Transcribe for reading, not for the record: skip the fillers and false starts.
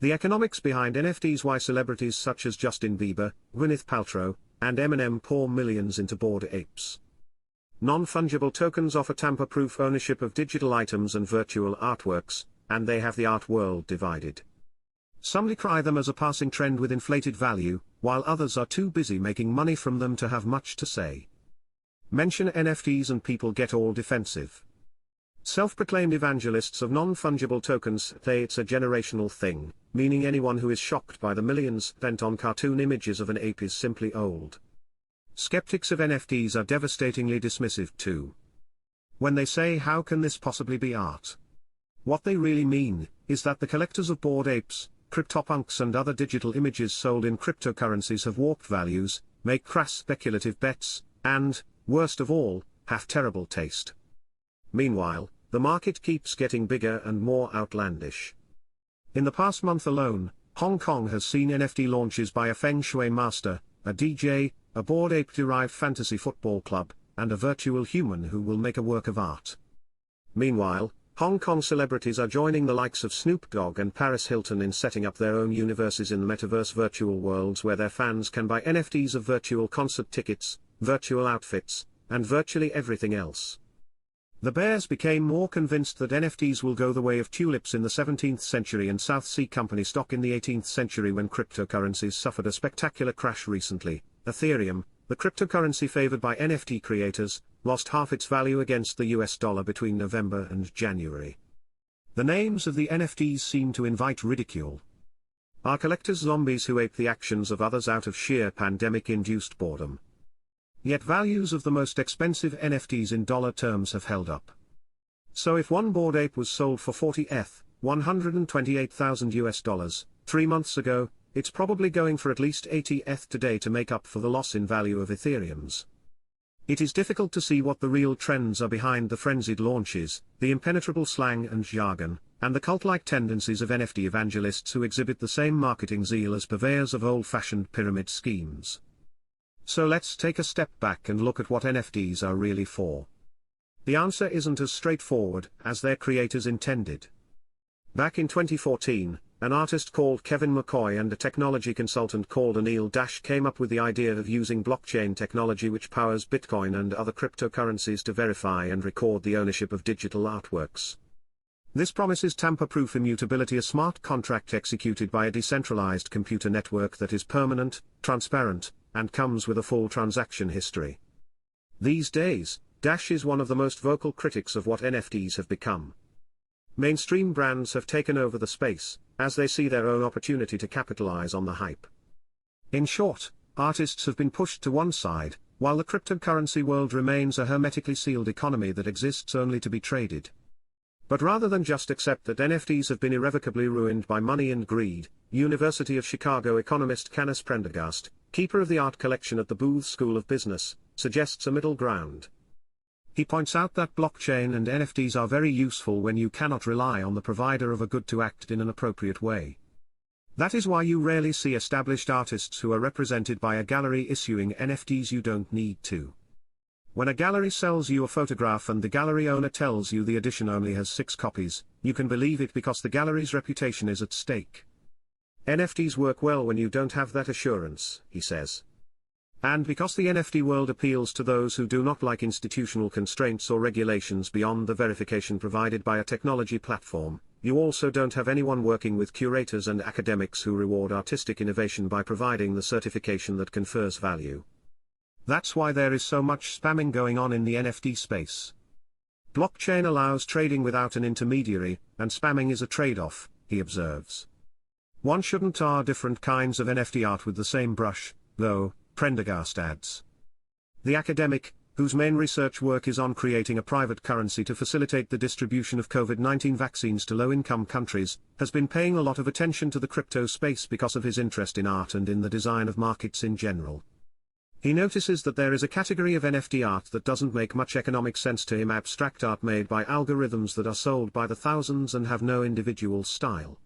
The economics behind NFTs: why celebrities such as Justin Bieber, Gwyneth Paltrow, and Eminem pour millions into Bored Apes. Non-fungible tokens offer tamper-proof ownership of digital items and virtual artworks, and they have the art world divided. Some decry them as a passing trend with inflated value, while others are too busy making money from them to have much to say. Mention NFTs and people get all defensive. Self-proclaimed evangelists of non-fungible tokens say it's a generational thing, meaning anyone who is shocked by the millions spent on cartoon images of an ape is simply old. Skeptics of NFTs are devastatingly dismissive too. When they say how can this possibly be art? What they really mean is that the collectors of Bored Apes, CryptoPunks and other digital images sold in cryptocurrencies have warped values, make crass speculative bets, and, worst of all, have terrible taste. Meanwhile, the market keeps getting bigger and more outlandish. In the past month alone, Hong Kong has seen NFT launches by a Feng Shui master, a DJ, a Bored Ape-derived fantasy football club, and a virtual human who will make a work of art. Meanwhile, Hong Kong celebrities are joining the likes of Snoop Dogg and Paris Hilton in setting up their own universes in the metaverse virtual worlds where their fans can buy NFTs of virtual concert tickets, virtual outfits, and virtually everything else. The bears became more convinced that NFTs will go the way of tulips in the 17th century and South Sea Company stock in the 18th century when cryptocurrencies suffered a spectacular crash recently. Ethereum, the cryptocurrency favored by NFT creators, lost half its value against the US dollar between November and January. The names of the NFTs seem to invite ridicule. Are collectors zombies who ape the actions of others out of sheer pandemic-induced boredom? Yet values of the most expensive NFTs in dollar terms have held up. So if one Bored Ape was sold for 40 ETH, 128,000 US dollars, 3 months ago, it's probably going for at least 80 ETH today to make up for the loss in value of Ethereum's. It is difficult to see what the real trends are behind the frenzied launches, the impenetrable slang and jargon, and the cult-like tendencies of NFT evangelists who exhibit the same marketing zeal as purveyors of old-fashioned pyramid schemes. So let's take a step back and look at what NFTs are really for. The answer isn't as straightforward as their creators intended. Back in 2014, an artist called Kevin McCoy and a technology consultant called Anil Dash came up with the idea of using blockchain technology which powers Bitcoin and other cryptocurrencies to verify and record the ownership of digital artworks. This promises tamper-proof immutability, a smart contract executed by a decentralized computer network that is permanent, transparent, and comes with a full transaction history. These days, Dash is one of the most vocal critics of what NFTs have become. Mainstream brands have taken over the space, as they see their own opportunity to capitalize on the hype. In short, artists have been pushed to one side, while the cryptocurrency world remains a hermetically sealed economy that exists only to be traded. But rather than just accept that NFTs have been irrevocably ruined by money and greed, University of Chicago economist Canis Prendergast, keeper of the art collection at the Booth School of Business, suggests a middle ground. He points out that blockchain and NFTs are very useful when you cannot rely on the provider of a good to act in an appropriate way. That is why you rarely see established artists who are represented by a gallery issuing NFTs you don't need to. When a gallery sells you a photograph and the gallery owner tells you the edition only has 6 copies, you can believe it because the gallery's reputation is at stake. NFTs work well when you don't have that assurance, he says. And because the NFT world appeals to those who do not like institutional constraints or regulations beyond the verification provided by a technology platform, you also don't have anyone working with curators and academics who reward artistic innovation by providing the certification that confers value. That's why there is so much spamming going on in the NFT space. Blockchain allows trading without an intermediary, and spamming is a trade-off, he observes. One shouldn't tar different kinds of NFT art with the same brush, though, Prendergast adds. The academic, whose main research work is on creating a private currency to facilitate the distribution of COVID-19 vaccines to low-income countries, has been paying a lot of attention to the crypto space because of his interest in art and in the design of markets in general. He notices that there is a category of NFT art that doesn't make much economic sense to him: abstract art made by algorithms that are sold by the thousands and have no individual style.